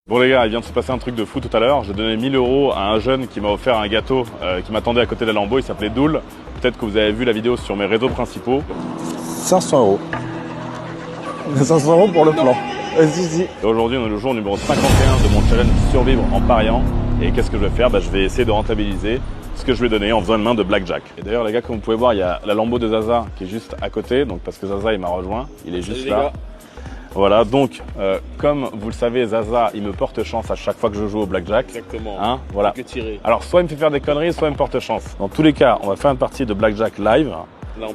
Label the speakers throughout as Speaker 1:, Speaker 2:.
Speaker 1: Bon les gars, il vient de se passer un truc de fou tout à l'heure. J'ai donné 1000 € à un jeune qui m'a offert un gâteau qui m'attendait à côté de la Lambeau. Il s'appelait Doul. Peut-être que vous avez vu la vidéo sur mes réseaux principaux.
Speaker 2: 500 €. 500 € pour le plan. Si.
Speaker 1: Et aujourd'hui, on est le jour numéro 51 de mon challenge survivre en pariant. Et qu'est-ce que je vais faire? Je vais essayer de rentabiliser ce que je vais donner en faisant une main de blackjack. Et d'ailleurs les gars, comme vous pouvez voir, il y a la Lambeau de Zaza qui est juste à côté. Donc parce que Zaza il m'a rejoint, il est juste là. Voilà, donc comme vous le savez, Zaza, il me porte chance à chaque fois que je joue au blackjack.
Speaker 3: Exactement.
Speaker 1: Hein, voilà.
Speaker 3: Tirer.
Speaker 1: Alors soit il me fait faire des conneries, soit il me porte chance. Dans tous les cas, on va faire une partie de blackjack live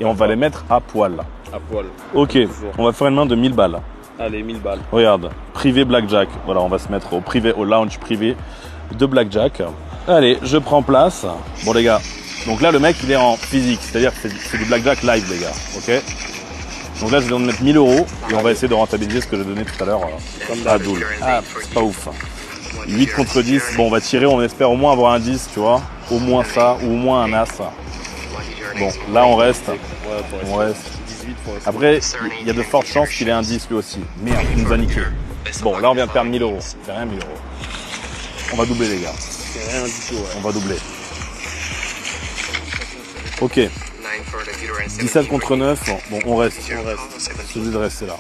Speaker 1: et on va les mettre à poil.
Speaker 3: À poil.
Speaker 1: Ok, on va faire une main de 1000 balles.
Speaker 3: Allez, 1000 balles.
Speaker 1: Regarde, privé blackjack. Voilà, on va se mettre au lounge privé de blackjack. Allez, je prends place. Bon les gars, donc là le mec il est en physique, c'est-à-dire que c'est du blackjack live les gars, ok? Donc là je vais en mettre 1000 € et on va essayer de rentabiliser ce que j'ai donné tout à l'heure à Doul. Ah, c'est pas ouf. 8 contre 10, bon on va tirer, on espère au moins avoir un 10, tu vois. Au moins ça, ou au moins un as. Bon, là on reste. On reste. Après, il y a de fortes chances qu'il ait un 10 lui aussi. Merde, il nous a niqué. Bon, là on vient de perdre 1000 €. C'est rien 1000 €. On va doubler les gars.
Speaker 3: C'est rien du tout, ouais.
Speaker 1: On va doubler. Ok. 17 contre 9. Bon, on reste. Je suis de rester là.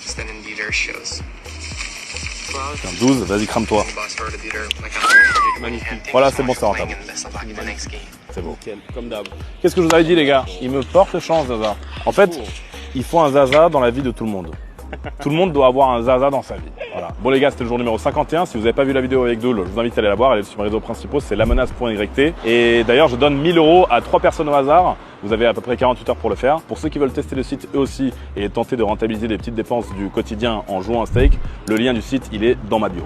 Speaker 1: Tiens, 12, vas-y, crame-toi.
Speaker 3: Magnifique.
Speaker 1: Voilà, c'est bon, c'est rentable. C'est beau.
Speaker 3: Comme d'hab.
Speaker 1: Qu'est-ce que je vous avais dit, les gars? Il me porte chance, Zaza. En fait, il faut un Zaza dans la vie de tout le monde. Tout le monde doit avoir un Zaza dans sa vie. Voilà. Bon les gars, c'était le jour numéro 51. Si vous n'avez pas vu la vidéo avec Doul, je vous invite à aller la voir. Elle est sur mes réseaux principaux, c'est lamenace.yt. Et d'ailleurs, je donne 1000 € à 3 personnes au hasard. Vous avez à peu près 48 heures pour le faire. Pour ceux qui veulent tester le site eux aussi et tenter de rentabiliser les petites dépenses du quotidien en jouant un stake, le lien du site, il est dans ma bio.